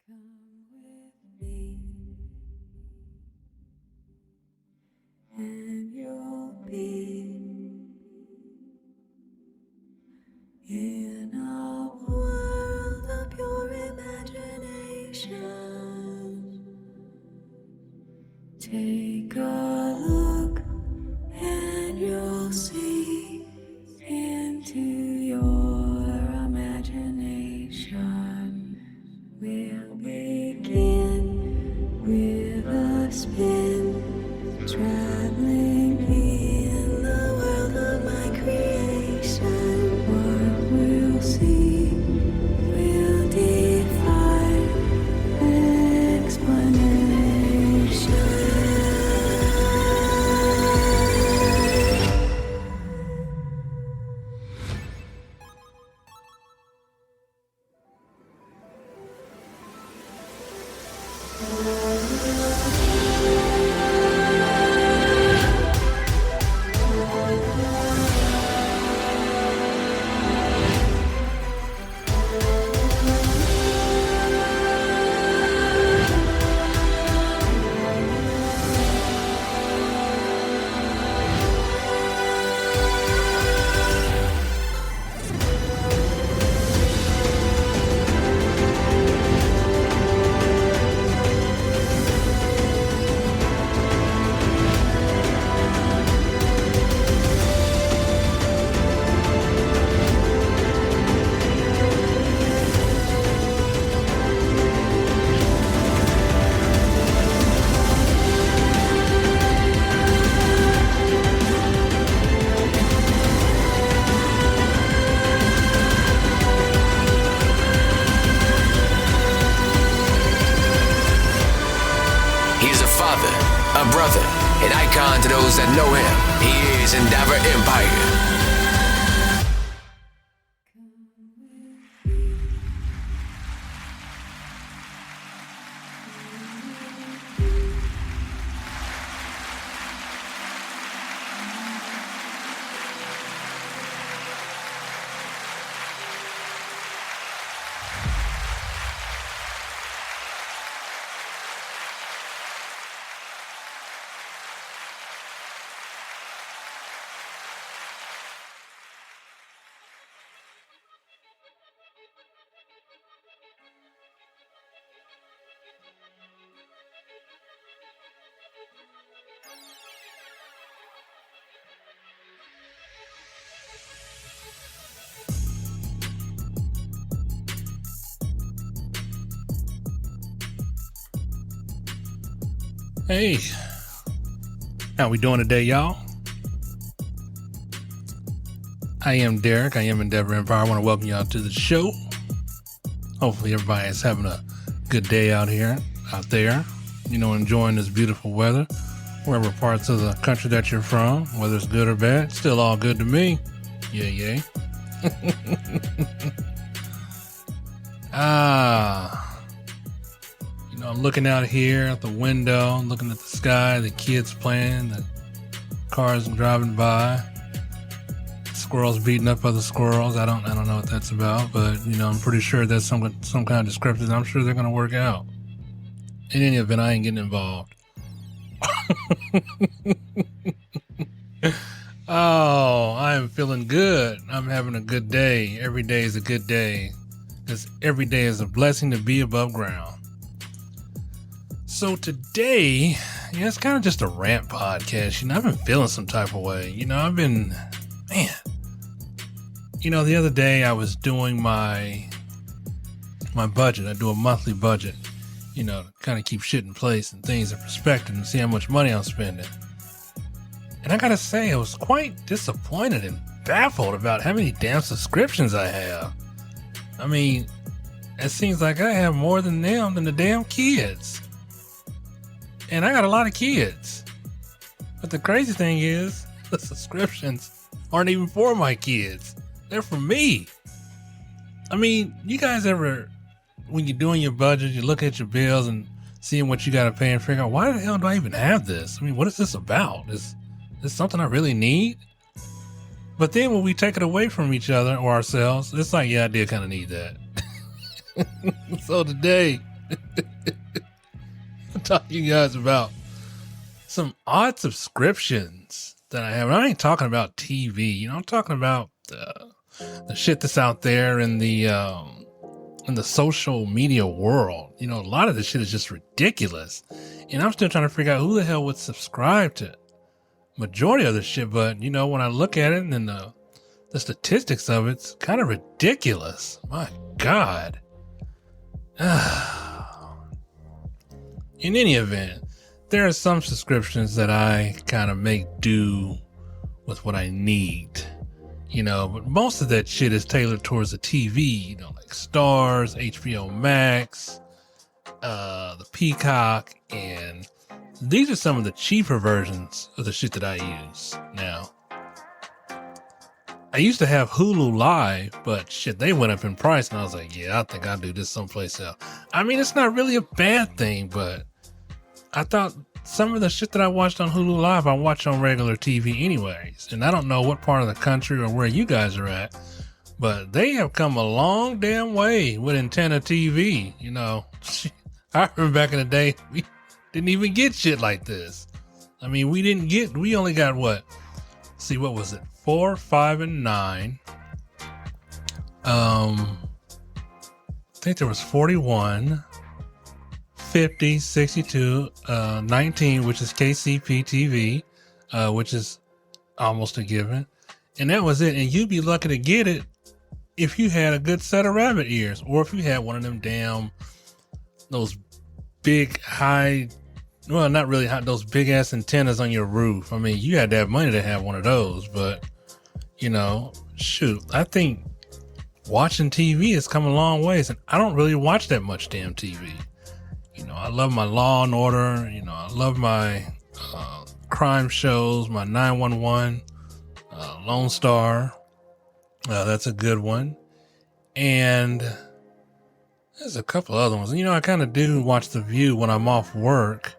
Come with me, and you'll be in a world of pure imagination. Take a look, and you'll see into your imagination. We'll begin with a spin, traveling in the world of my creation. What we'll see will defy a brother, an icon to those that know him. He is Endeavor Empire. Hey, how we doing today, y'all? I am Derek. I am Endeavor Empire. I want to welcome y'all to the show. Hopefully everybody is having a good day out there, enjoying this beautiful weather, wherever parts of the country that you're from, whether it's good or bad, still all good to me. Yeah. I'm looking out here at the window, looking at the sky, the kids playing, the cars driving by, squirrels beating up other squirrels. I don't know what that's about, but I'm pretty sure that's some kind of description. I'm sure they're gonna work out. In any event, I ain't getting involved. Oh, I am feeling good. I'm having a good day. Every day is a good day, because every day is a blessing to be above ground. So today, it's kind of just a rant podcast. I've been feeling some type of way. The other day I was doing my budget. I do a monthly budget, to kind of keep shit in place and things in perspective and see how much money I'm spending. And I gotta say, I was quite disappointed and baffled about how many damn subscriptions I have. It seems like I have more than them than the damn kids. And I got a lot of kids. But the crazy thing is, the subscriptions aren't even for my kids. They're for me. You guys ever, when you're doing your budget, you look at your bills and seeing what you got to pay and figure out, why the hell do I even have this? What is this about? Is this something I really need? But then when we take it away from each other or ourselves, it's like, yeah, I did kind of need that. So today, I'll talk to you guys about some odd subscriptions that I have. I ain't talking about TV. I'm talking about the shit that's out there in the social media world. A lot of this shit is just ridiculous, and I'm still trying to figure out who the hell would subscribe to majority of this shit. But when I look at it and the statistics of it's kind of ridiculous. My God. In any event, there are some subscriptions that I kind of make do with what I need, but most of that shit is tailored towards the TV, like Stars, HBO Max, the Peacock, and these are some of the cheaper versions of the shit that I use now. I used to have Hulu Live, but shit, they went up in price, and I was like, yeah, I think I'll do this someplace else. I mean, it's not really a bad thing, but I thought some of the shit that I watched on Hulu Live, I watch on regular TV anyways. And I don't know what part of the country or where you guys are at, but they have come a long damn way with antenna TV. I remember back in the day, we didn't even get shit like this. I mean, we only got what was it? 4, 5, and 9. I think there was 41, 50, 62, 19, which is KCP TV, which is almost a given. And that was it. And you'd be lucky to get it if you had a good set of rabbit ears, or if you had one of them those big not really high, those big ass antennas on your roof. I mean, you had to have money to have one of those, but shoot, I think watching TV has come a long ways, and I don't really watch that much damn TV. I love my Law and Order. I love my crime shows, my 911, Lone Star. That's a good one. And there's a couple other ones. I kind of do watch The View when I'm off work.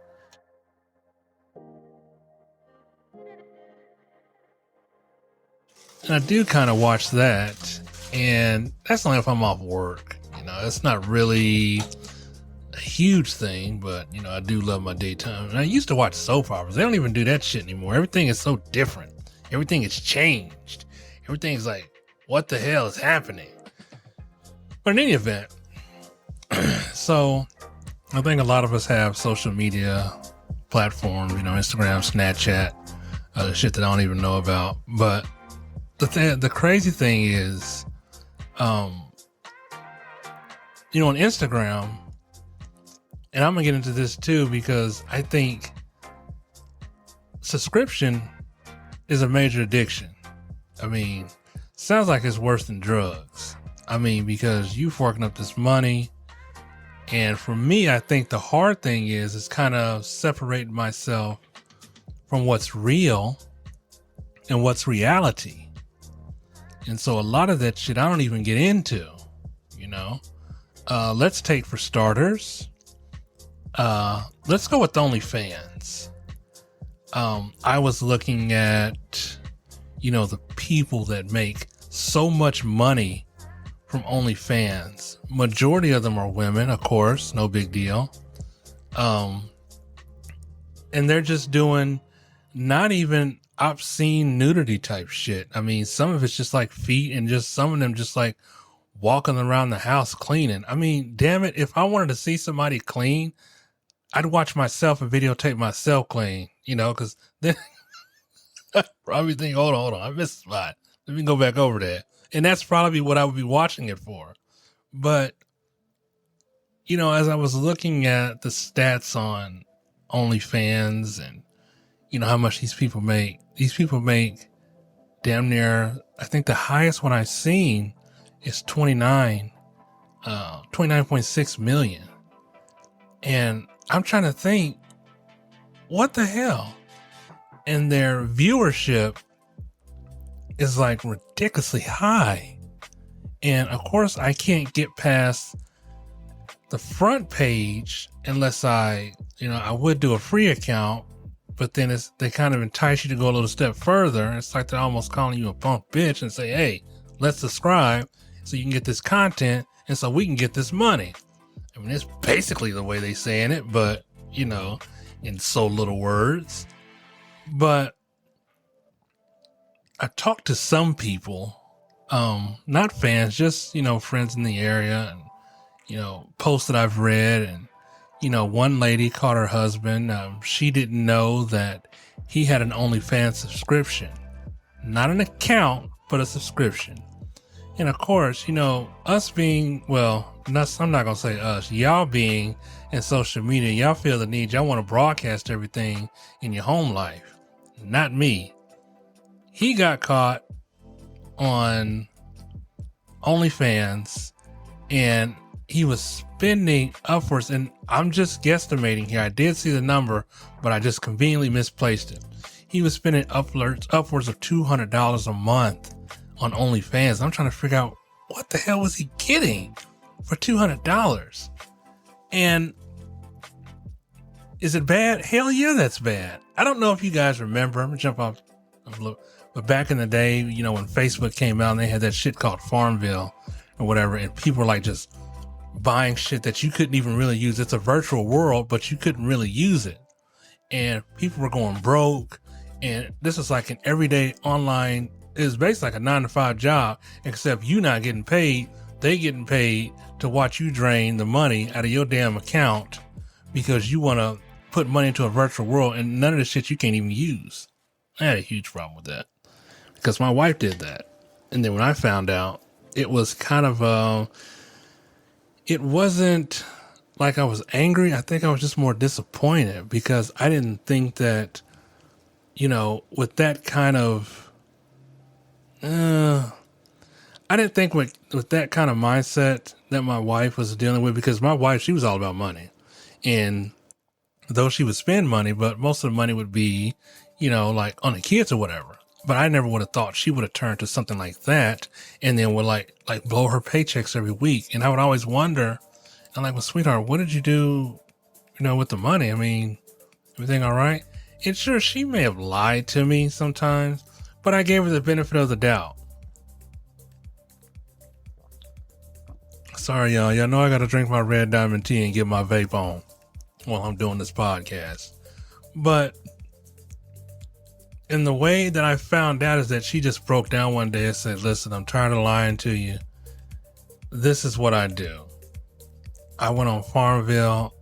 And I do kind of watch that. And that's only if I'm off work. It's not really a huge thing, but I do love my daytime. And I used to watch soap operas. They don't even do that shit anymore. Everything is so different. Everything has changed. Everything's like, what the hell is happening? But in any event, so I think a lot of us have social media platforms, Instagram, Snapchat, shit that I don't even know about. But the crazy thing is, on Instagram, and I'm gonna get into this too, because I think subscription is a major addiction. I mean, sounds like it's worse than drugs. I mean, because you forking up this money. And for me, I think the hard thing is kind of separating myself from what's real and what's reality. And so a lot of that shit I don't even get into, let's take for starters. Let's go with OnlyFans. I was looking at, the people that make so much money from OnlyFans. Majority of them are women, of course, no big deal. And they're just doing not even obscene nudity type shit. I mean, some of it's just like feet, and just some of them just like walking around the house cleaning. I mean, damn it, if I wanted to see somebody clean, I'd watch myself and videotape myself clean, because then I'd probably think, hold on, I missed a spot. Let me go back over there. And that's probably what I would be watching it for. But, as I was looking at the stats on OnlyFans and, how much these people make damn near, I think the highest one I've seen is 29.6 million. And I'm trying to think, what the hell? And their viewership is like ridiculously high. And of course, I can't get past the front page unless I would do a free account, but then they kind of entice you to go a little step further. It's like they're almost calling you a punk bitch and say, hey, let's subscribe so you can get this content and so we can get this money. I mean, it's basically the way they saying it, but in so little words. But I talked to some people, not fans, just, friends in the area and, posts that I've read. And, one lady caught her husband. She didn't know that he had an OnlyFans subscription, not an account, but a subscription. And of course, us being, I'm not going to say us, y'all being in social media, y'all feel the need, y'all want to broadcast everything in your home life. Not me. He got caught on OnlyFans and he was spending upwards, and I'm just guesstimating here. I did see the number, but I just conveniently misplaced it. He was spending upwards of $200 a month on OnlyFans. I'm trying to figure out what the hell was he getting for $200? And is it bad? Hell yeah, that's bad. I don't know if you guys remember. I'm gonna jump off a little, but back in the day, when Facebook came out and they had that shit called Farmville or whatever, and people were like just buying shit that you couldn't even really use. It's a virtual world, but you couldn't really use it. And people were going broke. And this is like an everyday online, it's basically like a 9-to-5 job, except you not getting paid. They getting paid to watch you drain the money out of your damn account because you want to put money into a virtual world, and none of the shit you can't even use. I had a huge problem with that because my wife did that. And then when I found out, it was kind of, it wasn't like I was angry. I think I was just more disappointed because I didn't think that, with that kind of, I didn't think with that kind of mindset that my wife was dealing with, because my wife, she was all about money. And though she would spend money, but most of the money would be, like on the kids or whatever. But I never would have thought she would have turned to something like that and then would like blow her paychecks every week. And I would always wonder, I'm like, well, sweetheart, what did you do, with the money? I mean, everything all right? And sure, she may have lied to me sometimes, but I gave her the benefit of the doubt. Sorry, y'all. Y'all know I got to drink my Red Diamond tea and get my vape on while I'm doing this podcast. But and the way that I found out is that she just broke down one day and said, listen, I'm tired of lying to you. This is what I do. I went on Farmville.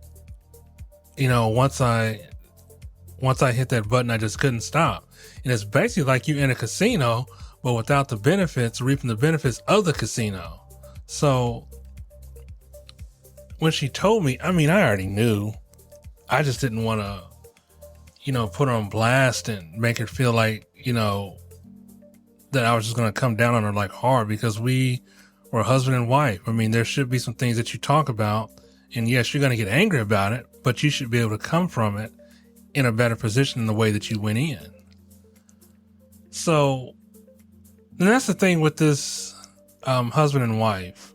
Once I hit that button, I just couldn't stop. And it's basically like you in a casino, but without the benefits, reaping the benefits of the casino. So when she told me, I already knew. I just didn't want to, put her on blast and make her feel like, that I was just going to come down on her like hard, because we were husband and wife. There should be some things that you talk about, and yes, you're going to get angry about it, but you should be able to come from it in a better position in the way that you went in. So, and that's the thing with this husband and wife.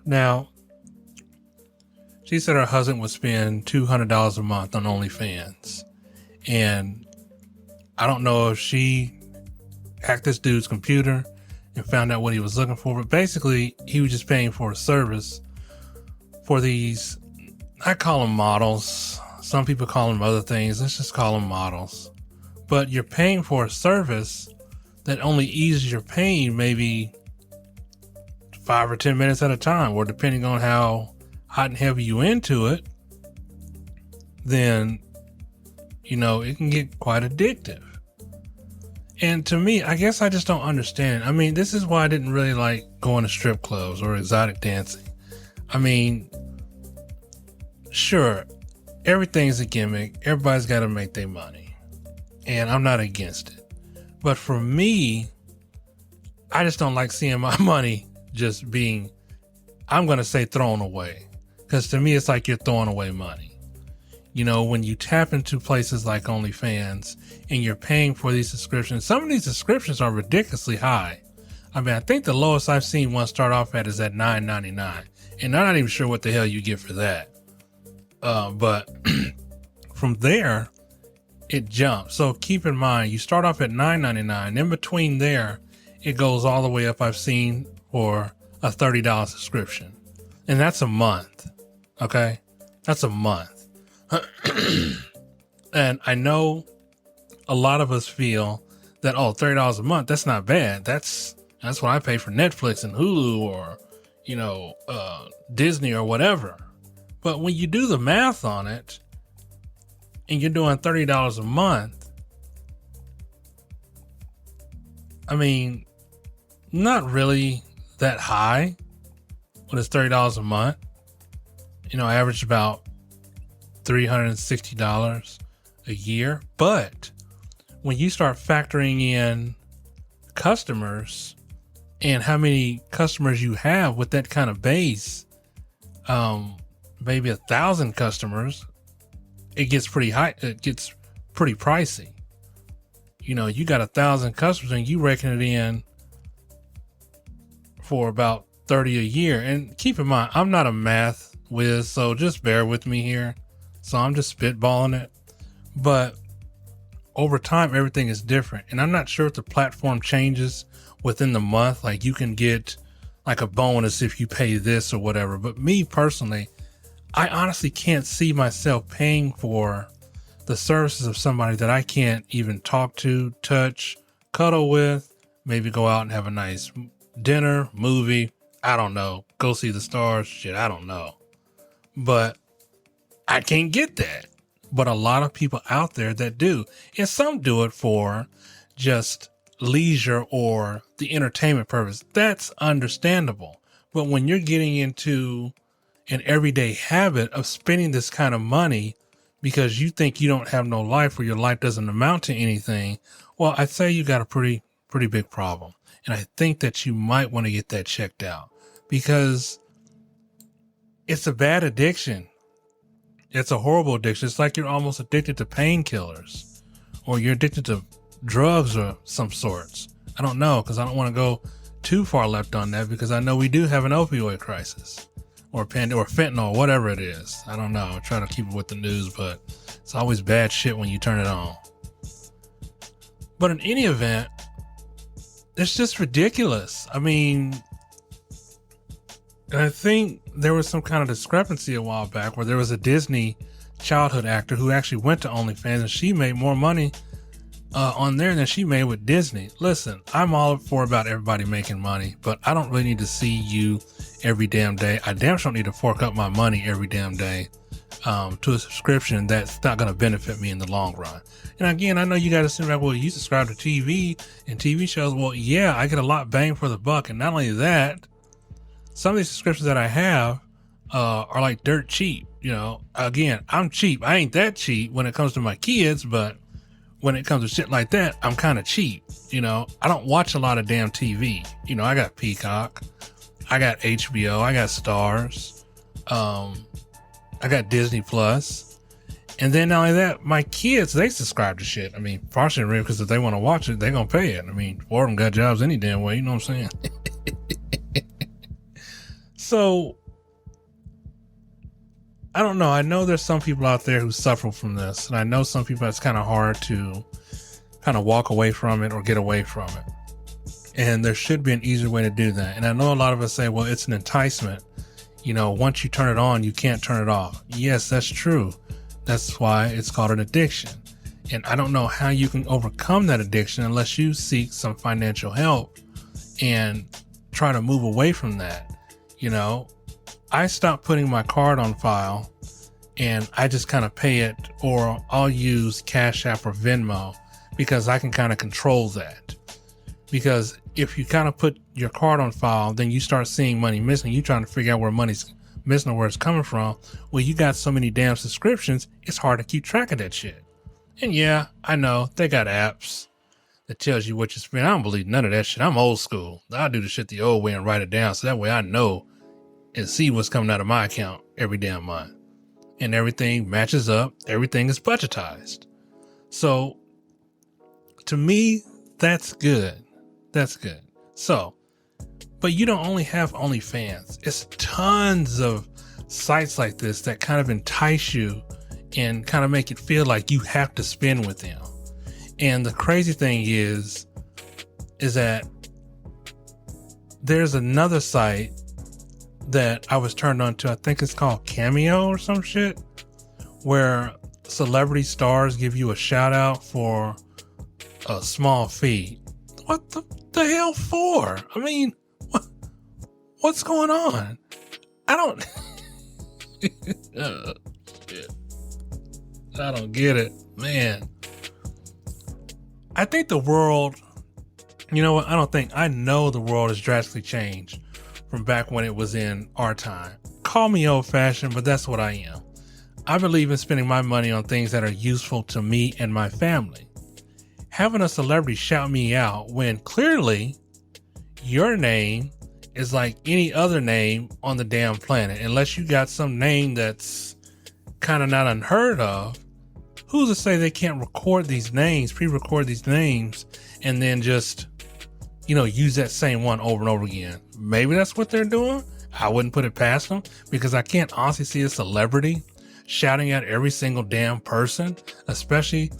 Now, she said her husband would spend $200 a month on OnlyFans. And I don't know if she hacked this dude's computer and found out what he was looking for, but basically he was just paying for a service for these, I call them models. Some people call them other things. Let's just call them models. But you're paying for a service that only eases your pain maybe 5 or 10 minutes at a time, or depending on how hot and heavy you into it, then, it can get quite addictive. And to me, I guess I just don't understand. This is why I didn't really like going to strip clubs or exotic dancing. Sure, everything's a gimmick. Everybody's got to make their money. And I'm not against it. But for me, I just don't like seeing my money just being, I'm going to say, thrown away. Because to me, it's like you're throwing away money. When you tap into places like OnlyFans and you're paying for these subscriptions, some of these subscriptions are ridiculously high. I think the lowest I've seen one start off at is at $9.99. And I'm not even sure what the hell you get for that. But from there, it jumps. So keep in mind, you start off at $9.99. In between there, it goes all the way up, I've seen, for a $30 subscription. And that's a month. Okay. That's a month. And I know a lot of us feel that, oh, $30 a month, that's not bad. That's what I pay for Netflix and Hulu or, Disney or whatever. But when you do the math on it and you're doing $30 a month, I mean, not really that high when it's $30 a month. Average about $360 a year. But when you start factoring in customers and how many customers you have with that kind of base, maybe 1,000 customers, it gets pretty high. It gets pretty pricey. You got 1,000 customers and you reckon it in for about 30 a year. And keep in mind, I'm not a math whiz, so just bear with me here. So I'm just spitballing it. But over time, everything is different. And I'm not sure if the platform changes within the month. Like you can get like a bonus if you pay this or whatever. But me personally, I honestly can't see myself paying for the services of somebody that I can't even talk to, touch, cuddle with, maybe go out and have a nice dinner, movie. I don't know. Go see the stars. Shit, I don't know. But I can't get that. But a lot of people out there that do. And some do it for just leisure or the entertainment purpose. That's understandable. But when you're getting into an everyday habit of spending this kind of money because you think you don't have no life or your life doesn't amount to anything, well, I'd say you got a pretty big problem. And I think that you might want to get that checked out because it's a bad addiction. It's a horrible addiction. It's like you're almost addicted to painkillers or you're addicted to drugs of some sorts. I don't know, because I don't want to go too far left on that because I know we do have an opioid crisis or fentanyl, whatever it is. I don't know. I try to keep it with the news, but it's always bad shit when you turn it on. But in any event, it's just ridiculous. I mean, I think there was some kind of discrepancy a while back where there was a Disney childhood actor who actually went to OnlyFans and she made more money on there than she made with Disney. Listen, I'm all for about everybody making money, but I don't really need to see you every damn day. I damn sure don't need to fork up my money every damn day to a subscription that's not going to benefit me in the long run. And again, I know you got to sit back, well, you subscribe to TV and TV shows. Well, yeah, I get a lot bang for the buck. And not only that, some of these subscriptions that I have are like dirt cheap. Again, I'm cheap. I ain't that cheap when it comes to my kids, but when it comes to shit like that, I'm kind of cheap. I don't watch a lot of damn TV. I got Peacock, I got HBO, I got Stars, I got Disney Plus, and then not only that, my kids, they subscribe to shit. I mean, partially because if they want to watch it, they're gonna pay it. I mean, four of them got jobs any damn way. You know what I'm saying? So I don't know. I know there's some people out there who suffer from this, and I know some people it's kind of hard to kind of walk away from it or get away from it. And there should be an easier way to do that. And I know a lot of us say, well, it's an enticement. Once you turn it on, you can't turn it off. Yes, that's true. That's why it's called an addiction. And I don't know how you can overcome that addiction unless you seek some financial help and try to move away from that. I stopped putting my card on file and I just kind of pay it, or I'll use Cash App or Venmo because I can kind of control that. Because if you kind of put your card on file, then you start seeing money missing. You trying to figure out where money's missing or where it's coming from. Well, you got so many damn subscriptions, it's hard to keep track of that shit. And yeah, I know they got apps that tells you what you spend. I don't believe none of that shit. I'm old school. I do the shit the old way and write it down so that way I know and see what's coming out of my account every damn month. And everything matches up. Everything is budgetized. So to me, that's good. That's good. So, but you don't only have OnlyFans. It's tons of sites like this that kind of entice you and kind of make it feel like you have to spend with them. And the crazy thing is that there's another site that I was turned on to. I think it's called Cameo or some shit, where celebrity stars give you a shout out for a small fee. What the hell for? I mean, what's going on? I don't oh, shit. I don't get it, man. I think the world, you know what? I know the world has drastically changed from back when it was in our time. Call me old fashioned, but that's what I am. I believe in spending my money on things that are useful to me and my family. Having a celebrity shout me out when clearly your name is like any other name on the damn planet, unless you got some name that's kind of not unheard of. Who's to say they can't record these names, pre-record these names, and then just, use that same one over and over again? Maybe that's what they're doing. I wouldn't put it past them, because I can't honestly see a celebrity shouting at every single damn person, especially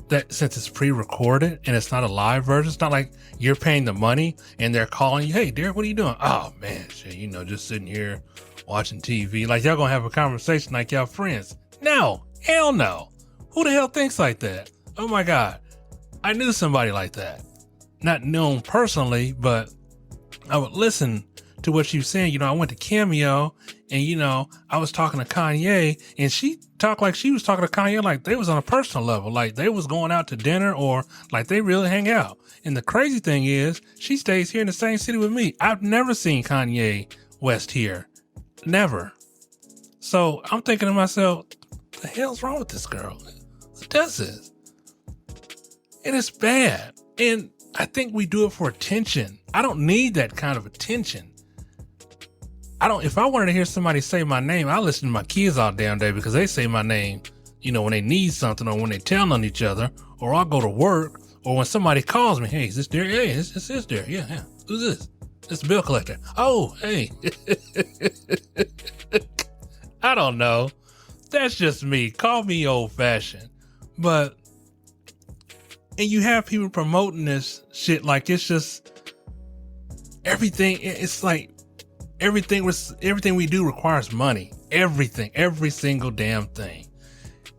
that since it's pre-recorded and it's not a live version. It's not like you're paying the money and they're calling you, "Hey, Derek, what are you doing?" "Oh man, shit, just sitting here watching TV." Like y'all gonna have a conversation like y'all friends. No, hell no. Who the hell thinks like that? Oh my God. I knew somebody like that. Not known personally, but I would listen to what she was saying. I went to Cameo and, I was talking to Kanye, and she talked like she was talking to Kanye like they was on a personal level, like they was going out to dinner or like they really hang out. And the crazy thing is she stays here in the same city with me. I've never seen Kanye West here. Never. So I'm thinking to myself, what the hell's wrong with this girl? Who does this? And it's bad. And I think we do it for attention. I don't need that kind of attention. If I wanted to hear somebody say my name, I listen to my kids all damn day because they say my name, when they need something or when they tell on each other, or I'll go to work, or when somebody calls me, "Hey, is this Derek?" "Hey, this is Derek." Yeah. "Who's this?" "It's the bill collector." "Oh, hey." I don't know. That's just me. Call me old fashioned. And you have people promoting this shit like it's just everything. It's like everything we do requires money. Everything, every single damn thing.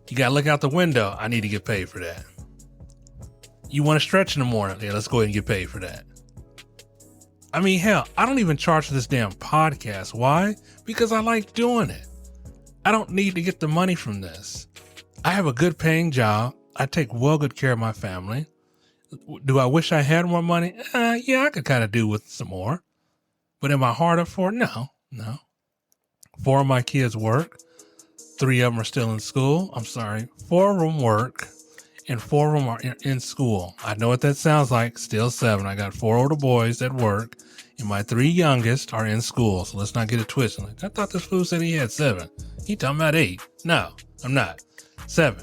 You gotta look out the window. I need to get paid for that. You want to stretch in the morning? Yeah, let's go ahead and get paid for that. I mean, hell, I don't even charge for this damn podcast. Why? Because I like doing it. I don't need to get the money from this. I have a good paying job. I take well good care of my family. Do I wish I had more money? Yeah, I could kind of do with some more. But am I hard up for it? No. 4 of my kids work. 3 of them are still in school. 4 of them work and 4 of them are in school. I know what that sounds like. Still 7. I got 4 older boys that work and my 3 youngest are in school. So let's not get it twisted. I thought this fool said he had 7. He talking about 8. No, I'm not. 7.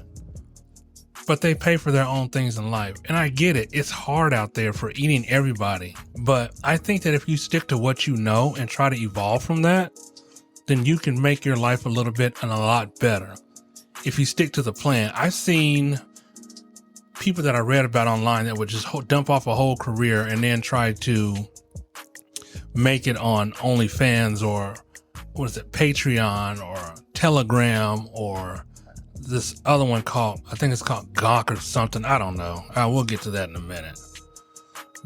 But they pay for their own things in life. And I get it. It's hard out there for eating everybody. But I think that if you stick to what you know and try to evolve from that, then you can make your life a little bit and a lot better. If you stick to the plan. I've seen people that I read about online that would just dump off a whole career and then try to make it on OnlyFans or Patreon or Telegram or this other one I think it's called Gawk or something. I don't know. We'll get to that in a minute.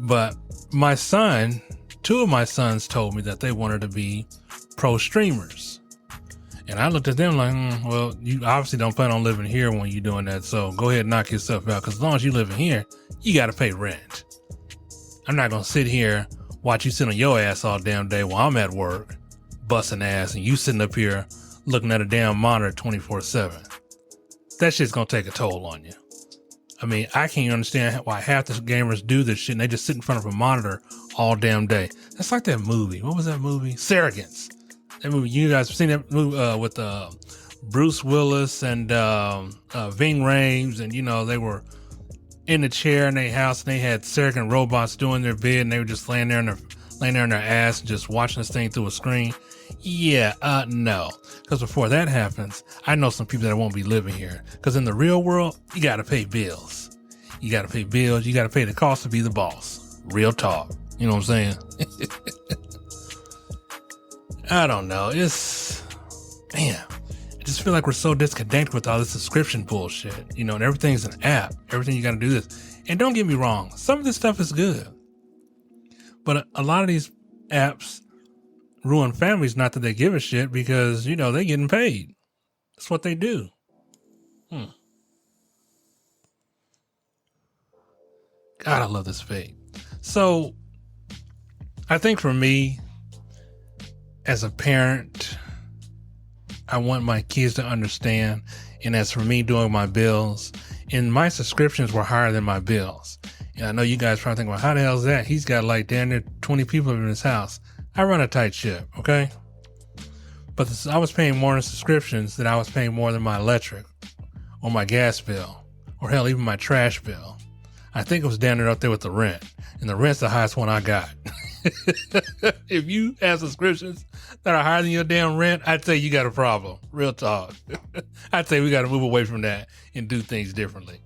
But 2 of my sons told me that they wanted to be pro streamers. And I looked at them like, well, you obviously don't plan on living here when you're doing that. So go ahead and knock yourself out. Because as long as you live in here, you got to pay rent. I'm not going to sit here, watch you sit on your ass all damn day while I'm at work, busting ass, and you sitting up here looking at a damn monitor 24/7. That shit's gonna take a toll on you. I mean, I can't understand why half the gamers do this shit and they just sit in front of a monitor all damn day. That's like that movie. What was that movie? Surrogates. That movie, you guys have seen that movie with Bruce Willis and Ving Rhames, and they were in the chair in their house and they had surrogate robots doing their bid and they were just laying there on their ass and just watching this thing through a screen. Yeah, no. Because before that happens, I know some people that won't be living here. Because in the real world, you got to pay bills. You got to pay the cost to be the boss. Real talk. You know what I'm saying? I don't know. Man, I just feel like we're so disconnected with all this subscription bullshit, and everything's an app. Everything you got to do this. And don't get me wrong, some of this stuff is good. But a lot of these apps ruin families, not that they give a shit, because, they're getting paid. That's what they do. God, I love this fake. So, I think for me, as a parent, I want my kids to understand. And as for me doing my bills, and my subscriptions were higher than my bills. And I know you guys probably think, well, how the hell is that? He's got like damn near 20 people in his house. I run a tight ship, okay? But I was paying more in subscriptions than I was paying more than my electric or my gas bill or hell, even my trash bill. I think it was down there up there with the rent. And the rent's the highest one I got. If you have subscriptions that are higher than your damn rent, I'd say you got a problem. Real talk. I'd say we got to move away from that and do things differently.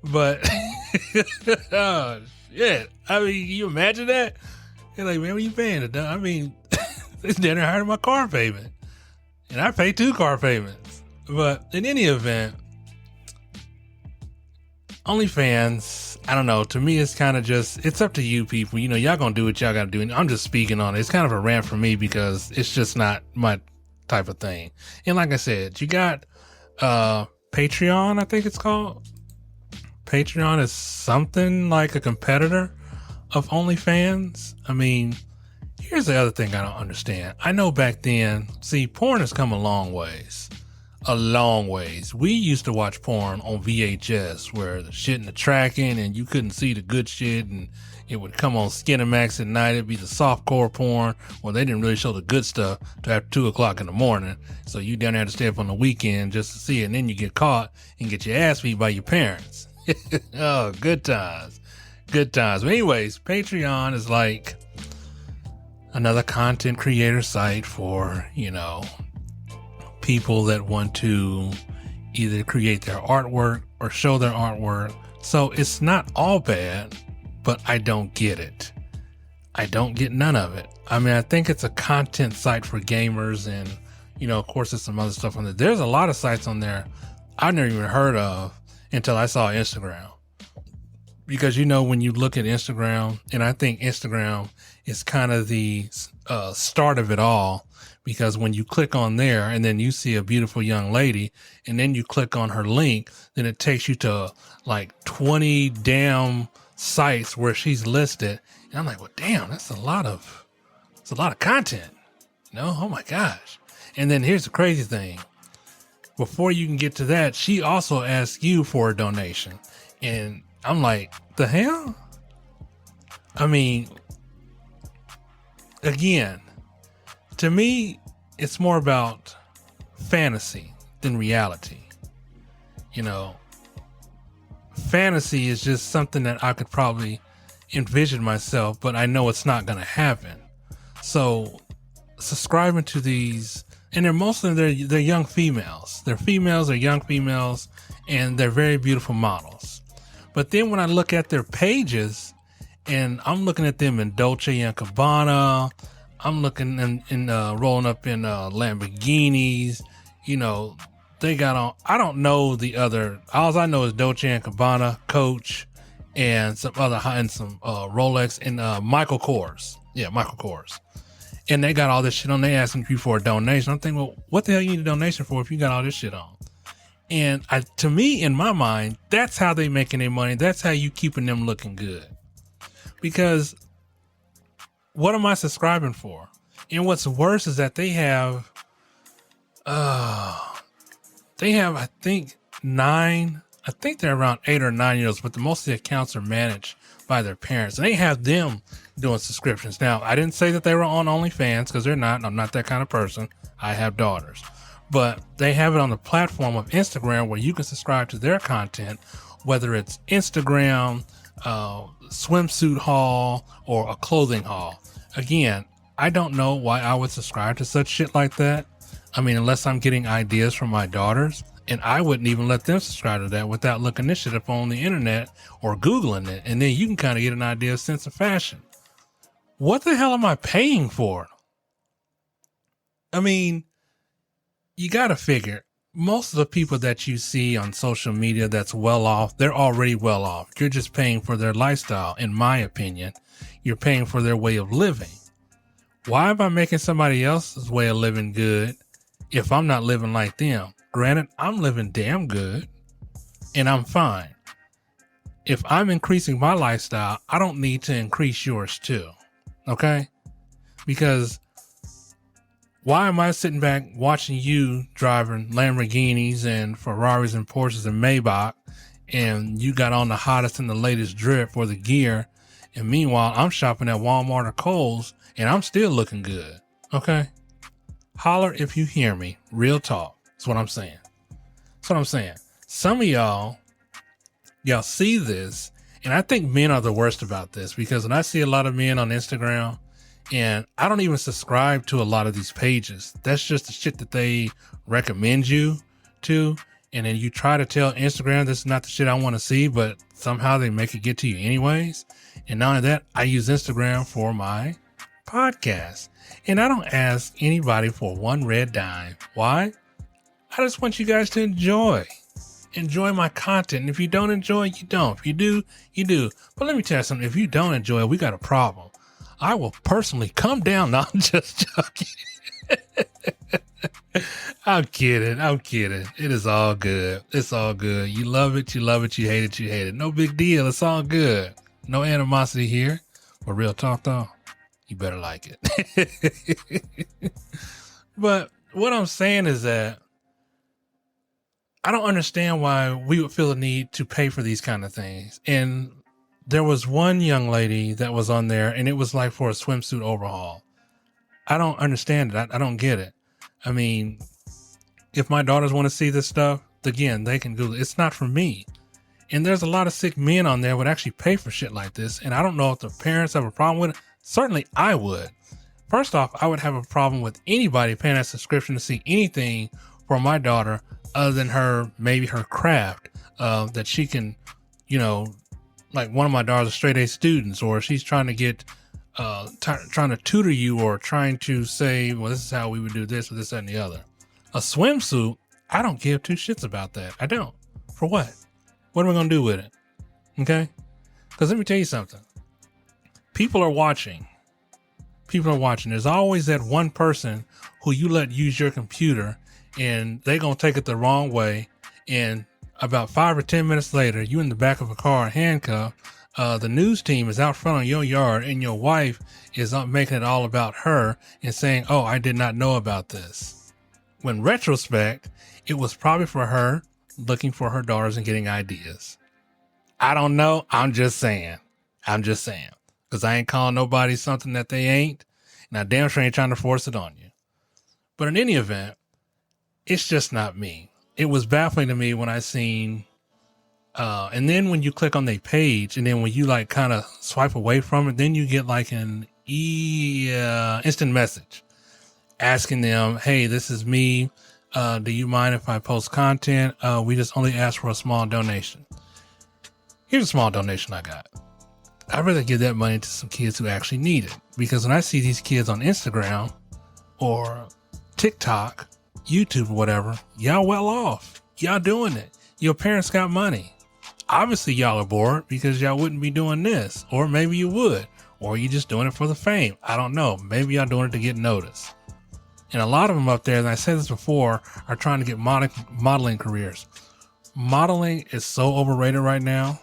But, oh, shit. I mean, you imagine that? You're like, man, what are you paying? I mean, it's down there higher than my car payment. And I pay 2 car payments. But in any event, OnlyFans, I don't know. To me, it's kind of just, it's up to you people. Y'all gonna do what y'all gotta do. And I'm just speaking on it. It's kind of a rant for me because it's just not my type of thing. And like I said, you got Patreon, I think it's called. Patreon is something like a competitor of OnlyFans. I mean, here's the other thing I don't understand. I know back then, porn has come a long ways. A long ways. We used to watch porn on VHS where the shit and the tracking and you couldn't see the good shit and it would come on Skinamax at night. It'd be the softcore porn where they didn't really show the good stuff till after 2 o'clock in the morning. So you down there to stay up on the weekend just to see it, and then you get caught and get your ass beat by your parents. Oh, good times. Good times. But anyways, Patreon is like another content creator site for, people that want to either create their artwork or show their artwork. So it's not all bad, but I don't get it. I don't get none of it. I mean, I think it's a content site for gamers and, of course, there's some other stuff on there. There's a lot of sites on there I've never even heard of until I saw Instagram. Because, when you look at Instagram, and I think Instagram is kind of the start of it all. Because when you click on there and then you see a beautiful young lady and then you click on her link, then it takes you to like 20 damn sites where she's listed. And I'm like, well, damn, that's a lot of content. Oh my gosh. And then here's the crazy thing. Before you can get to that, she also asks you for a donation. And I'm like, the hell? I mean, again, to me, it's more about fantasy than reality. Fantasy is just something that I could probably envision myself, but I know it's not going to happen. So subscribing to these, and they're young females. They're young females, and they're very beautiful models. But then when I look at their pages, and I'm looking at them in Dolce & Gabbana, I'm looking in rolling up in Lamborghinis, they got on, I don't know the other, all I know is Dolce & Gabbana, Coach, and some other and some Rolex and Michael Kors. Yeah, Michael Kors. And they got all this shit on. They asking you for a donation. I'm thinking, well, what the hell you need a donation for if you got all this shit on? And to me, in my mind, that's how they making their money. That's how you keeping them looking good. Because what am I subscribing for? And what's worse is that they have, I think they're around 8 or 9 years, but most of the accounts are managed by their parents. And they have them doing subscriptions. Now, I didn't say that they were on OnlyFans because they're not. I'm not that kind of person. I have daughters. But they have it on the platform of Instagram where you can subscribe to their content, whether it's Instagram, swimsuit haul, or a clothing haul. Again, I don't know why I would subscribe to such shit like that. I mean, unless I'm getting ideas from my daughters, and I wouldn't even let them subscribe to that without looking this shit up on the internet or Googling it. And then you can kind of get an idea of sense of fashion. What the hell am I paying for? I mean, you got to figure most of the people that you see on social media that's well off, they're already well off. You're just paying for their lifestyle. In my opinion, you're paying for their way of living. Why am I making somebody else's way of living good if I'm not living like them? Granted, I'm living damn good and I'm fine. If I'm increasing my lifestyle, I don't need to increase yours too. Okay? Because why am I sitting back watching you driving Lamborghinis and Ferraris and Porsches and Maybach, and you got on the hottest and the latest drip or the gear, and meanwhile I'm shopping at Walmart or Kohl's and I'm still looking good? Okay? Holler if you hear me. Real talk. That's what I'm saying. That's what I'm saying. Some of y'all see this, and I think men are the worst about this, because when I see a lot of men on Instagram, and I don't even subscribe to a lot of these pages. That's just the shit that they recommend you to. And then you try to tell Instagram, this is not the shit I want to see, but somehow they make it get to you anyways. And not only that, I use Instagram for my podcast. And I don't ask anybody for one red dime. Why? I just want you guys to enjoy my content. And if you don't enjoy, you don't. If you do, you do. But let me tell you something. If you don't enjoy it, we got a problem. I will personally come down. No, I'm just joking. I'm kidding. It is all good. It's all good. You love it. You love it. You hate it. You hate it. No big deal. It's all good. No animosity here. But real talk though, you better like it. But what I'm saying is that I don't understand why we would feel the need to pay for these kind of things. And there was one young lady that was on there, and it was like for a swimsuit overhaul. I don't understand it. I don't get it. I mean, if my daughters want to see this stuff, again, they can Google it. It's not for me. And there's a lot of sick men on there would actually pay for shit like this. And I don't know if the parents have a problem with it. Certainly I would. First off, I would have a problem with anybody paying that subscription to see anything for my daughter other than maybe her craft, that she can, like one of my daughters are straight A students, or she's trying to get, trying to tutor you, or trying to say, well, this is how we would do this or this, that, and the other. A swimsuit, I don't give two shits about that. I don't. For what? What am I going to do with it? Okay? Because let me tell you something. People are watching. There's always that one person who you let use your computer, and they're going to take it the wrong way. And about 5 or 10 minutes later, you in the back of a car handcuffed. The news team is out front of your yard, and your wife is making it all about her and saying, oh, I did not know about this. When retrospect, it was probably for her looking for her daughters and getting ideas. I don't know. I'm just saying. Because I ain't calling nobody something that they ain't. And I damn sure ain't trying to force it on you. But in any event, it's just not me. It was baffling to me when I seen, and then when you click on their page, and then when you like kind of swipe away from it, then you get like an instant message asking them, hey, this is me. Do you mind if I post content? We just only ask for a small donation. Here's a small donation I got. I'd rather give that money to some kids who actually need it. Because when I see these kids on Instagram or TikTok, YouTube, or whatever, y'all well off. Y'all doing it. Your parents got money. Obviously y'all are bored because y'all wouldn't be doing this. Or maybe you would. Or you just doing it for the fame. I don't know. Maybe y'all doing it to get noticed. And a lot of them up there, and I said this before, are trying to get modeling careers. Modeling is so overrated right now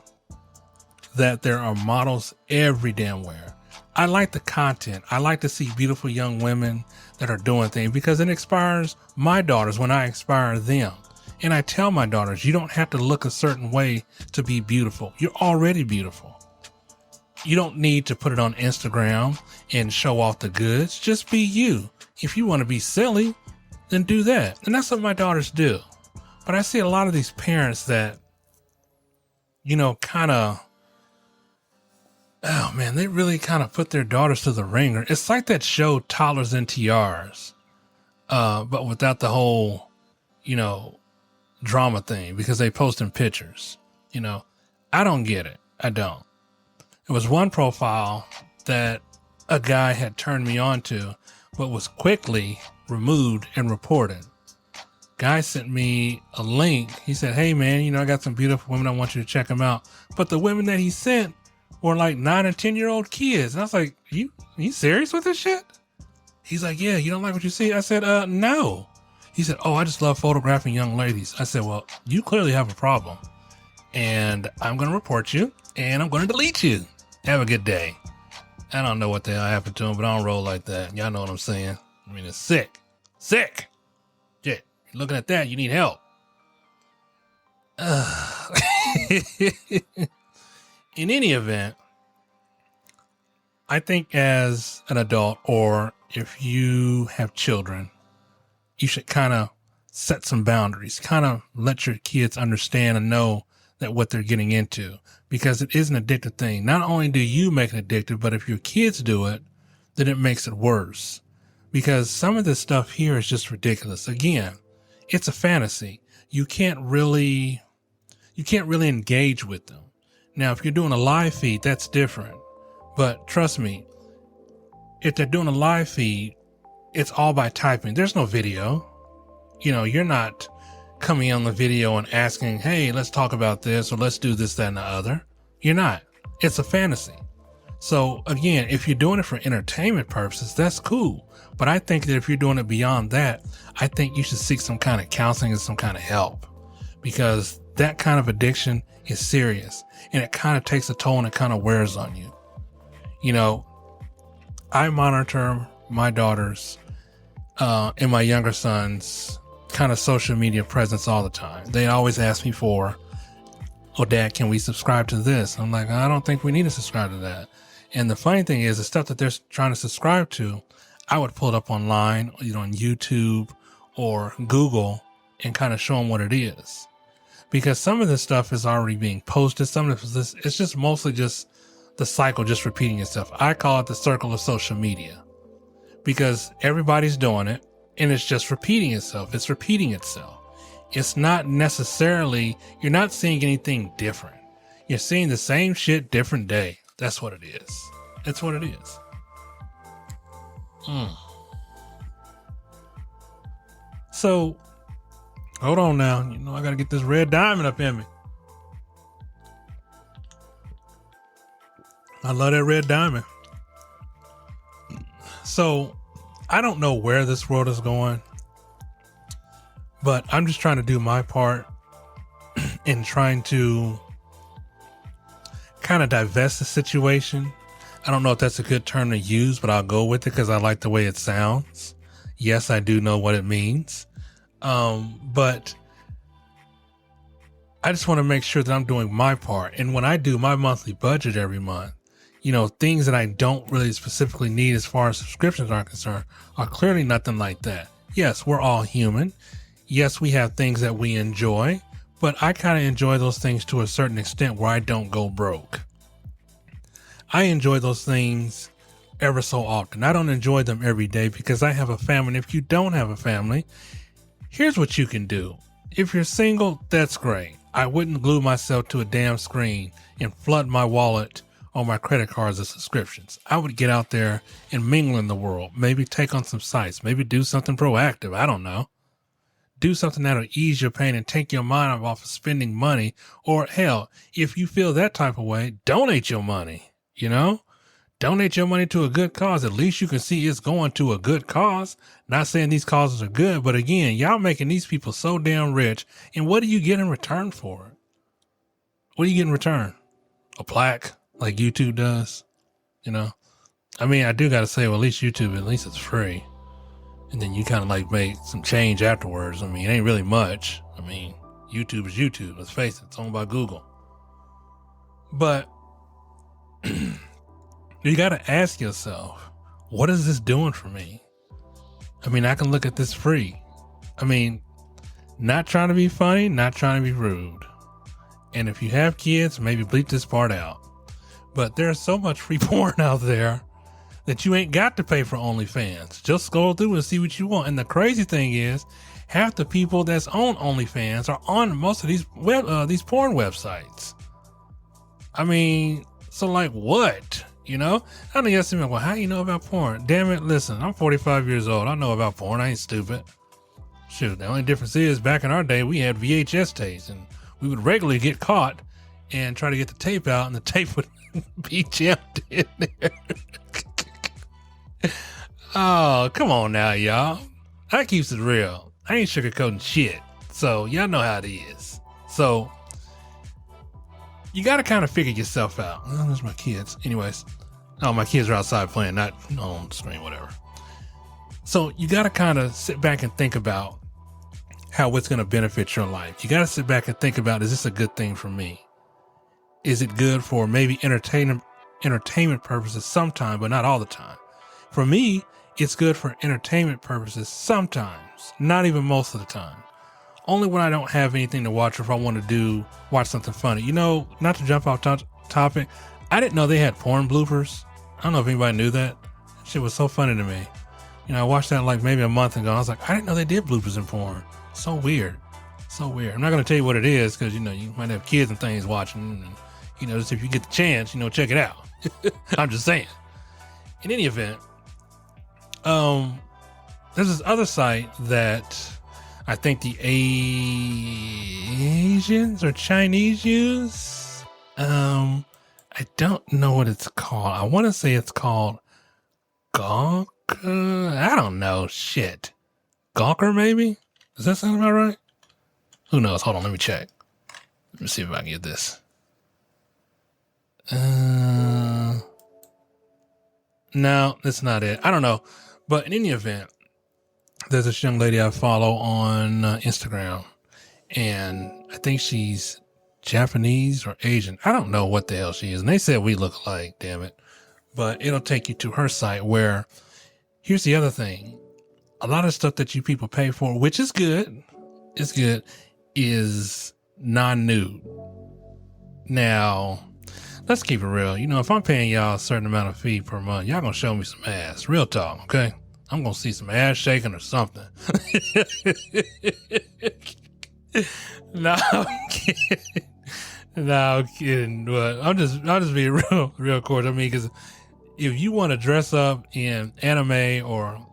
that there are models every damn where. I like the content. I like to see beautiful young women that are doing things because it inspires my daughters when I inspire them. And I tell my daughters, you don't have to look a certain way to be beautiful. You're already beautiful. You don't need to put it on Instagram and show off the goods. Just be you. If you want to be silly, then do that. And that's what my daughters do. But I see a lot of these parents that, kind of, oh man, they really kind of put their daughters to the ringer. It's like that show Toddlers and Tiaras, but without the whole, drama thing, because they posting pictures. I don't get it. I don't. It was one profile that a guy had turned me on to, but was quickly removed and reported. Guy sent me a link. He said, hey man, I got some beautiful women. I want you to check them out. But the women that he sent were like 9 and 10-year-old kids. And I was like, you serious with this shit? He's like, yeah, you don't like what you see? I said, no. He said, oh, I just love photographing young ladies. I said, well, you clearly have a problem and I'm going to report you and I'm going to delete you. Have a good day. I don't know what the hell happened to him, but I don't roll like that. Y'all know what I'm saying. I mean, it's sick. Shit. Looking at that, you need help. In any event, I think as an adult, or if you have children, you should kind of set some boundaries, kind of let your kids understand and know that what they're getting into, because it is an addictive thing. Not only do you make it addictive, but if your kids do it, then it makes it worse, because some of this stuff here is just ridiculous. Again, it's a fantasy. You can't really engage with them. Now, if you're doing a live feed, that's different. But trust me, if they're doing a live feed, it's all by typing. There's no video. You're not coming on the video and asking, hey, let's talk about this, or let's do this, that, and the other. You're not. It's a fantasy. So again, if you're doing it for entertainment purposes, that's cool. But I think that if you're doing it beyond that, I think you should seek some kind of counseling and some kind of help, because that kind of addiction is serious and it kind of takes a toll and it kind of wears on you. I monitor my daughters and my younger son's kind of social media presence all the time. They always ask me for, oh, Dad, can we subscribe to this? I'm like, I don't think we need to subscribe to that. And the funny thing is, the stuff that they're trying to subscribe to, I would pull it up online, on YouTube or Google, and kind of show them what it is. Because some of this stuff is already being posted. Some of this, it's just mostly just the cycle just repeating itself. I call it the circle of social media, because everybody's doing it and it's just repeating itself. It's repeating itself. It's not necessarily, you're not seeing anything different. You're seeing the same shit, different day. That's what it is. That's what it is. So, hold on now. I got to get this red diamond up in me. I love that red diamond. So, I don't know where this world is going, but I'm just trying to do my part in trying to kind of divest the situation. I don't know if that's a good term to use, but I'll go with it because I like the way it sounds. Yes, I do know what it means. But I just want to make sure that I'm doing my part. And when I do my monthly budget every month, things that I don't really specifically need as far as subscriptions are concerned are clearly nothing like that. Yes, we're all human. Yes, we have things that we enjoy, but I kind of enjoy those things to a certain extent where I don't go broke. I enjoy those things ever so often. I don't enjoy them every day because I have a family. And if you don't have a family, here's what you can do. If you're single, that's great. I wouldn't glue myself to a damn screen and flood my wallet or my credit cards with subscriptions. I would get out there and mingle in the world. Maybe take on some sites. Maybe do something proactive. I don't know. Do something that'll ease your pain and take your mind off of spending money. Or hell, if you feel that type of way, donate your money. Donate your money to a good cause. At least you can see it's going to a good cause. Not saying these causes are good, but again, y'all making these people so damn rich. And what do you get in return for it? What do you get in return? A plaque like YouTube does? I mean, I do got to say, well, at least YouTube, at least it's free. And then you kind of like make some change afterwards. I mean, it ain't really much. I mean, YouTube is YouTube. Let's face it. It's owned by Google. But you got to ask yourself, what is this doing for me? I mean, I can look at this free. I mean, not trying to be funny, not trying to be rude. And if you have kids, maybe bleep this part out. But there's so much free porn out there that you ain't got to pay for OnlyFans. Just scroll through and see what you want. And the crazy thing is, half the people that's on OnlyFans are on most of these porn websites. I mean, so like what? You know, I know you ask me, well, how you know about porn? Damn it, listen, I'm 45 years old. I know about porn. I ain't stupid. Shoot, the only difference is back in our day, we had VHS tapes, and we would regularly get caught and try to get the tape out, and the tape would be jammed in there. Oh, come on now, y'all. That keeps it real. I ain't sugarcoating shit. So y'all know how it is. So you got to kind of figure yourself out. Oh, there's my kids. Anyways. Oh, my kids are outside playing, not on the screen, whatever. So you got to kind of sit back and think about how it's going to benefit your life. You got to sit back and think about, is this a good thing for me? Is it good for maybe entertainment purposes sometime, but not all the time? For me, it's good for entertainment purposes sometimes, not even most of the time. Only when I don't have anything to watch or if I want to watch something funny. You know, not to jump off topic, I didn't know they had porn bloopers. I don't know if anybody knew that. That shit was so funny to me. You know, I watched that like maybe a month ago. I was like, I didn't know they did bloopers in porn. So weird. So weird. I'm not going to tell you what it is because, you know, you might have kids and things watching. And, you know, just if you get the chance, you know, check it out. I'm just saying. In any event, there's this other site that I think the Asians or Chinese use. I don't know what it's called. I want to say it's called Gawker. I don't know. Shit. Gawker, maybe? Does that sound about right? Who knows? Hold on. Let me check. Let me see if I can get this. No, that's not it. I don't know. But in any event, there's this young lady I follow on Instagram, and I think she's Japanese or Asian. I don't know what the hell she is. And they said we look alike, damn it. But it'll take you to her site where, here's the other thing. A lot of stuff that you people pay for, which is good, is non-nude. Now, let's keep it real. You know, if I'm paying y'all a certain amount of fee per month, y'all gonna show me some ass. Real talk, okay? I'm gonna see some ass shaking or something. No, I'm kidding. No, I'm kidding. But I'll just be real cordial. I mean, because if you want to dress up in anime or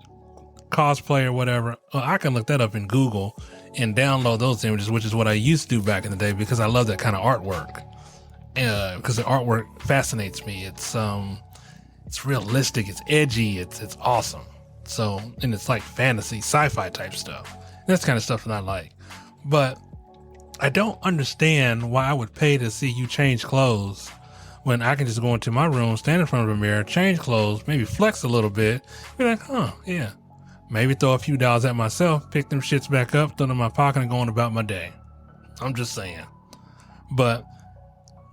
cosplay or whatever, I can look that up in Google and download those images, which is what I used to do back in the day because I love that kind of artwork. Because the artwork fascinates me. It's realistic. It's edgy. It's awesome. So, and it's like fantasy, sci-fi type stuff. That's kind of stuff that I like. But I don't understand why I would pay to see you change clothes when I can just go into my room, stand in front of a mirror, change clothes, maybe flex a little bit, be like, yeah. Maybe throw a few dollars at myself, pick them shits back up, throw them in my pocket and go on about my day. I'm just saying. But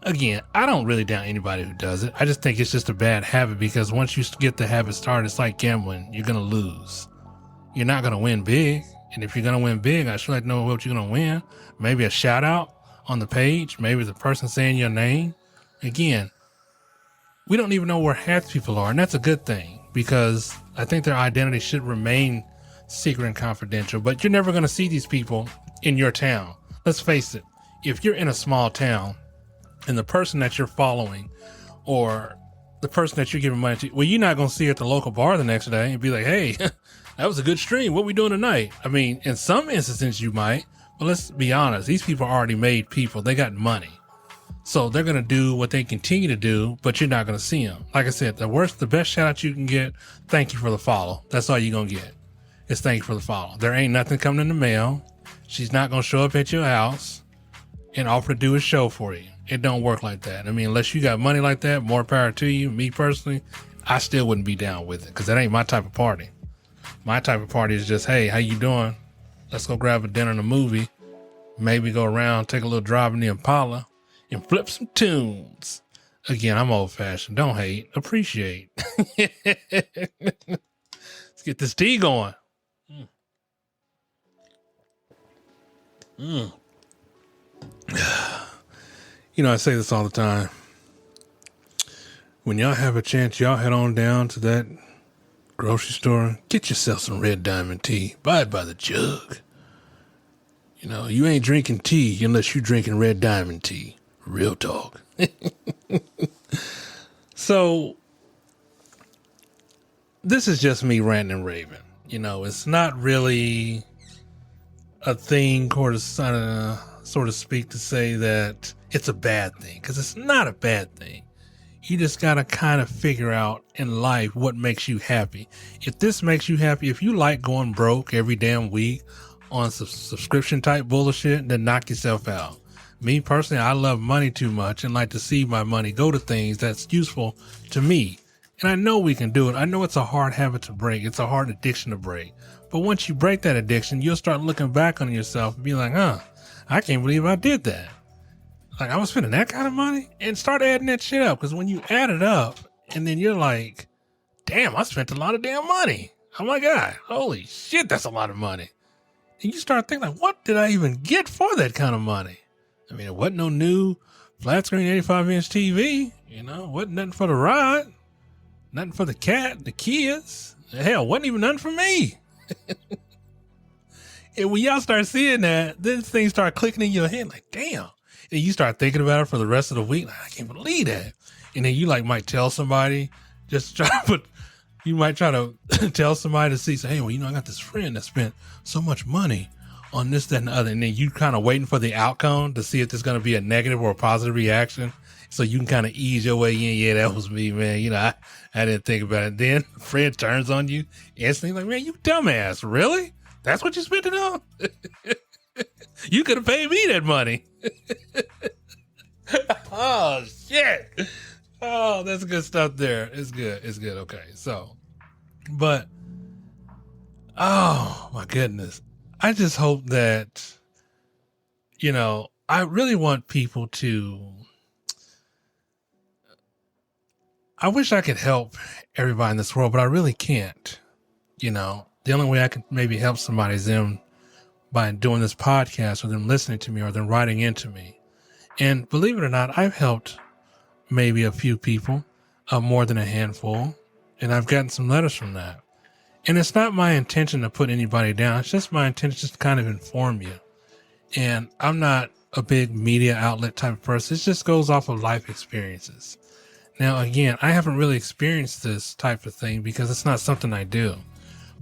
again, I don't really doubt anybody who does it. I just think it's just a bad habit because once you get the habit started, it's like gambling. You're going to lose. You're not going to win big. And if you're going to win big, I should like to know what you're going to win. Maybe a shout out on the page. Maybe the person saying your name. Again, we don't even know where half people are. And that's a good thing because I think their identity should remain secret and confidential. But you're never going to see these people in your town. Let's face it. If you're in a small town, and the person that you're following or the person that you're giving money to, well, you're not going to see her at the local bar the next day and be like, hey, that was a good stream. What we doing tonight? I mean, in some instances you might, but let's be honest. These people are already made people. They got money. So they're going to do what they continue to do, but you're not going to see them. Like I said, the best shout out you can get, thank you for the follow. That's all you're going to get. It's thank you for the follow. There ain't nothing coming in the mail. She's not going to show up at your house and offer to do a show for you. It don't work like that. I mean, unless you got money like that, more power to you. Me personally, I still wouldn't be down with it because that ain't my type of party. My type of party is just, hey, how you doing? Let's go grab a dinner and a movie. Maybe go around, take a little drive in the Impala and flip some tunes. Again, I'm old fashioned. Don't hate, appreciate. Let's get this tea going. You know, I say this all the time. When y'all have a chance, y'all head on down to that grocery store, get yourself some Red Diamond tea. Buy it by the jug. You know, you ain't drinking tea unless you're drinking Red Diamond tea. Real talk. So, this is just me ranting and raving. You know, it's not really a thing, sort of speak, to say that it's a bad thing, because it's not a bad thing. You just got to kind of figure out in life what makes you happy. If this makes you happy, if you like going broke every damn week on subscription type bullshit, then knock yourself out. Me personally, I love money too much and like to see my money go to things that's useful to me. And I know we can do it. I know it's a hard habit to break. It's a hard addiction to break. But once you break that addiction, you'll start looking back on yourself and be like, I can't believe I did that. Like, I was spending that kind of money, and start adding that shit up. Because when you add it up, and then you're like, damn, I spent a lot of damn money. Oh my God. Holy shit, that's a lot of money. And you start thinking, like, what did I even get for that kind of money? I mean, it wasn't no new flat screen 85-inch TV. You know, wasn't nothing for the ride. Nothing for the cat, the kids. Hell, wasn't even nothing for me. And when y'all start seeing that, then things start clicking in your head like, damn. And you start thinking about it for the rest of the week. Like, I can't believe that. And then you might tell somebody, you might try to tell somebody to see, say, hey, well, I got this friend that spent so much money on this, that, and the other. And then you kind of waiting for the outcome to see if there's going to be a negative or a positive reaction. So you can kind of ease your way in. Yeah, that was me, man. I didn't think about it. Then Fred turns on you instantly like, man, you dumbass. Really? That's what you spent it on? You could have paid me that money. Oh, shit. Oh, that's good stuff there. It's good. It's good. Okay. So, but, oh my goodness. I just hope that, I really want people to, I wish I could help everybody in this world, but I really can't. The only way I can maybe help somebody is them by doing this podcast, or them listening to me, or them writing into me. And believe it or not, I've helped maybe a few people, more than a handful, and I've gotten some letters from that. And it's not my intention to put anybody down. It's just my intention just to kind of inform you. And I'm not a big media outlet type of person. It just goes off of life experiences. Now, again, I haven't really experienced this type of thing because it's not something I do.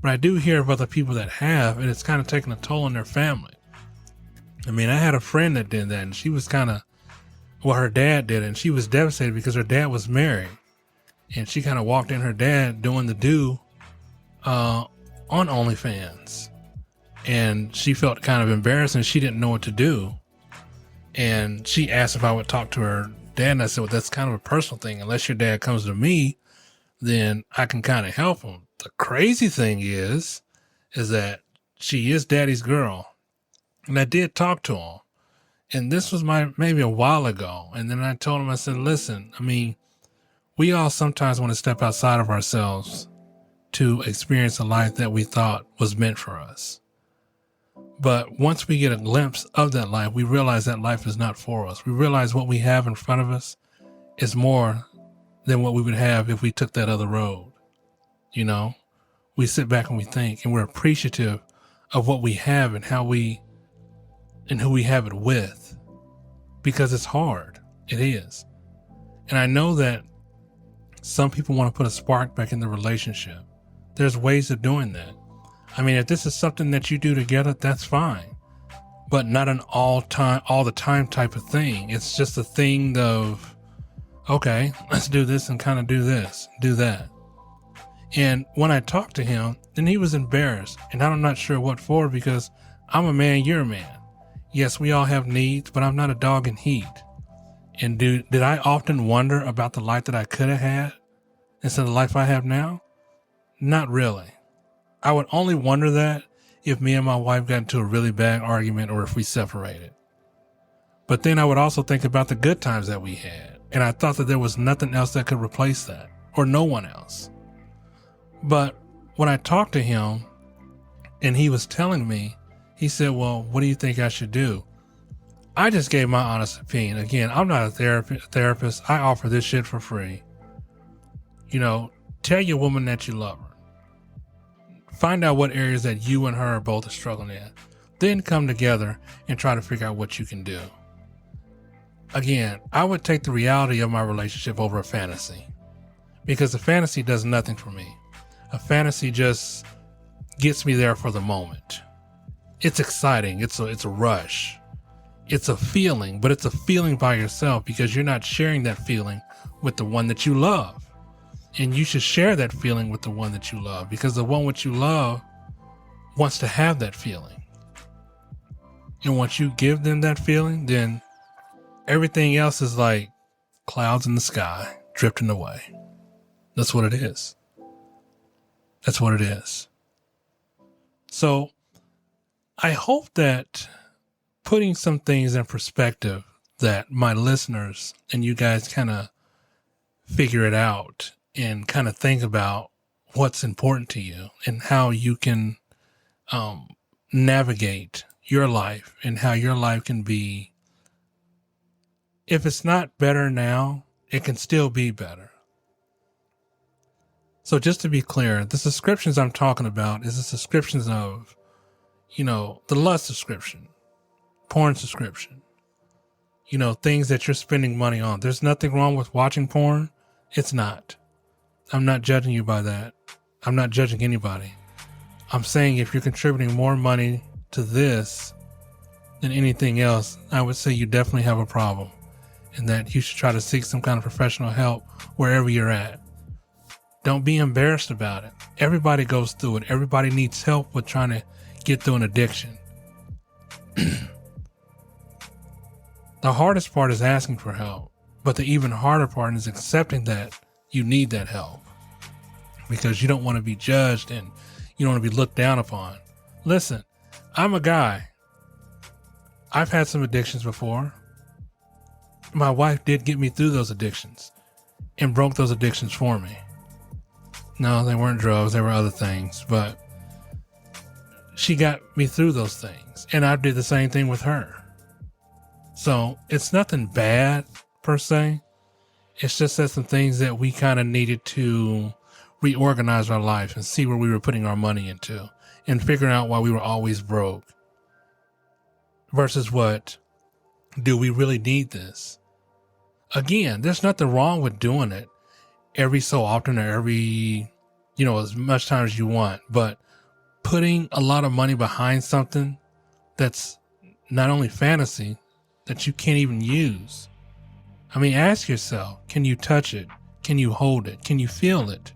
But I do hear of other people that have, and it's kind of taking a toll on their family. I mean, I had a friend that did that, and she was her dad did it, and she was devastated because her dad was married. And she kind of walked in her dad doing the do on OnlyFans. And she felt kind of embarrassed, and she didn't know what to do. And she asked if I would talk to her dad, and I said, well, that's kind of a personal thing. Unless your dad comes to me, then I can kind of help him. The crazy thing is that she is daddy's girl. And I did talk to him. And this was maybe a while ago. And then I told him, I said, listen, I mean, we all sometimes want to step outside of ourselves to experience a life that we thought was meant for us. But once we get a glimpse of that life, we realize that life is not for us. We realize what we have in front of us is more than what we would have if we took that other road. We sit back and we think, and we're appreciative of what we have and who we have it with, because it's hard. It is. And I know that some people want to put a spark back in the relationship. There's ways of doing that. I mean, if this is something that you do together, that's fine, but not an all the time type of thing. It's just a thing of, okay, let's do this and kind of do this, do that. And when I talked to him, then he was embarrassed, and I'm not sure what for, because I'm a man, you're a man. Yes, we all have needs, but I'm not a dog in heat. And did I often wonder about the life that I could have had instead of the life I have now? Not really. I would only wonder that if me and my wife got into a really bad argument, or if we separated. But then I would also think about the good times that we had, and I thought that there was nothing else that could replace that, or no one else. But when I talked to him and he was telling me, he said, well, what do you think I should do? I just gave my honest opinion. Again, I'm not a therapist. I offer this shit for free. Tell your woman that you love her. Find out what areas that you and her are both struggling in. Then come together and try to figure out what you can do. Again, I would take the reality of my relationship over a fantasy, because the fantasy does nothing for me. A fantasy just gets me there for the moment. It's exciting. It's a rush. It's a feeling, but it's a feeling by yourself because you're not sharing that feeling with the one that you love. And you should share that feeling with the one that you love because the one which you love wants to have that feeling. And once you give them that feeling, then everything else is like clouds in the sky drifting away. That's what it is. That's what it is. So I hope that putting some things in perspective that my listeners and you guys kind of figure it out and kind of think about what's important to you and how you can navigate your life and how your life can be, if it's not better now, it can still be better. So just to be clear, the subscriptions I'm talking about is the subscriptions of, the lust subscription, porn subscription, things that you're spending money on. There's nothing wrong with watching porn. It's not. I'm not judging you by that. I'm not judging anybody. I'm saying if you're contributing more money to this than anything else, I would say you definitely have a problem and that you should try to seek some kind of professional help wherever you're at. Don't be embarrassed about it. Everybody goes through it. Everybody needs help with trying to get through an addiction. The hardest part is asking for help, but the even harder part is accepting that you need that help because you don't want to be judged and you don't want to be looked down upon. Listen, I'm a guy. I've had some addictions before. My wife did get me through those addictions and broke those addictions for me. No, they weren't drugs. They were other things, but she got me through those things and I did the same thing with her. So it's nothing bad per se. It's just that some things that we kind of needed to reorganize our life and see where we were putting our money into and figuring out why we were always broke versus what do we really need this? Again, there's nothing wrong with doing it every so often or every, as much time as you want, but putting a lot of money behind something that's not only fantasy that you can't even use. I mean, ask yourself, can you touch it? Can you hold it? Can you feel it?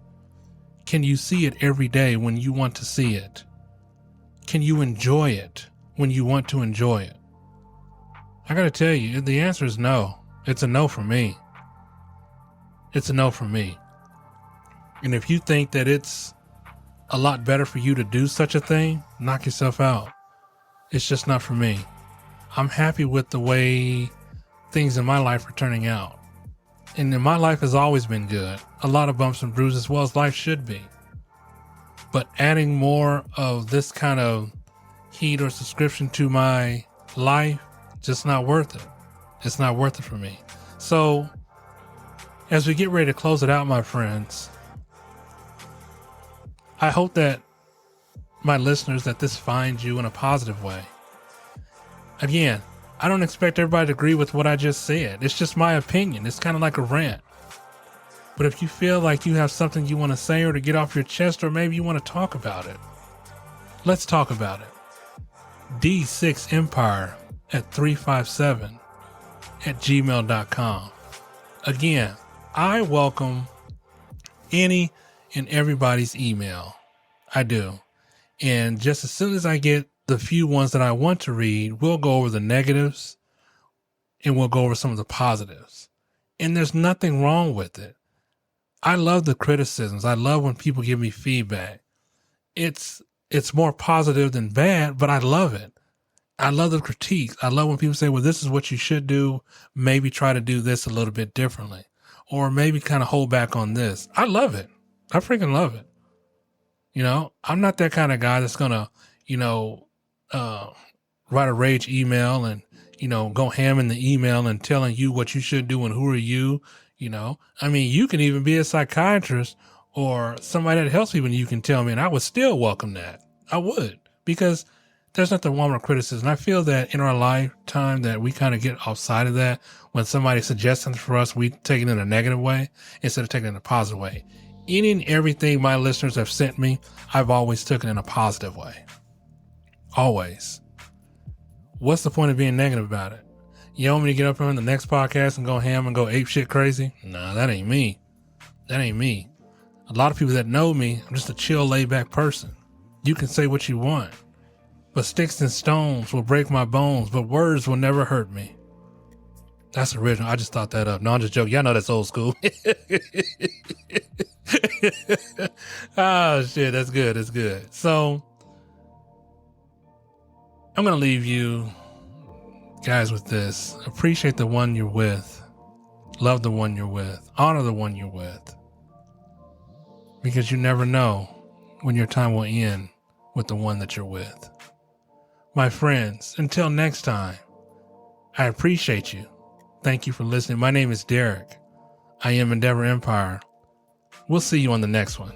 Can you see it every day when you want to see it? Can you enjoy it when you want to enjoy it? I gotta tell you, the answer is no. It's a no for me. It's a no for me. And if you think that it's a lot better for you to do such a thing, knock yourself out. It's just not for me. I'm happy with the way things in my life are turning out. And my life has always been good. A lot of bumps and bruises, as well as life should be. But adding more of this kind of heat or subscription to my life, just not worth it. It's not worth it for me. So as we get ready to close it out, my friends, I hope that my listeners, that this finds you in a positive way. Again, I don't expect everybody to agree with what I just said. It's just my opinion. It's kind of like a rant. But if you feel like you have something you want to say or to get off your chest, or maybe you want to talk about it, let's talk about it. D6Empire at 357 at gmail.com. Again, I welcome any and everybody's email. I do. And just as soon as I get the few ones that I want to read, we'll go over the negatives and we'll go over some of the positives. And there's nothing wrong with it. I love the criticisms. I love when people give me feedback. It's more positive than bad, but I love it. I love the critiques. I love when people say, well, this is what you should do. Maybe try to do this a little bit differently, or maybe kind of hold back on this. I love it. I freaking love it. I'm not that kind of guy that's going to, write a rage email and, go ham in the email and telling you what you should do and who are you, I mean, you can even be a psychiatrist or somebody that helps people and you can tell me, and I would still welcome that. I would, because there's nothing wrong with criticism. I feel that in our lifetime that we kind of get offside of that. When somebody suggests something for us, we take it in a negative way instead of taking it in a positive way. any and everything my listeners have sent me, I've always taken in a positive way. Always. What's the point of being negative about it? You want me to get up here on the next podcast and go ham and go ape shit crazy? Nah, that ain't me. That ain't me. A lot of people that know me, I'm just a chill, laid back person. You can say what you want, but sticks and stones will break my bones, but words will never hurt me. That's original. I just thought that up. No, I'm just joking. Y'all know that's old school. Oh, shit. That's good. That's good. So I'm going to leave you guys with this. Appreciate the one you're with. Love the one you're with. Honor the one you're with. Because you never know when your time will end with the one that you're with. My friends, until next time, I appreciate you. Thank you for listening. My name is Derek. I am Endeavor Empire. We'll see you on the next one.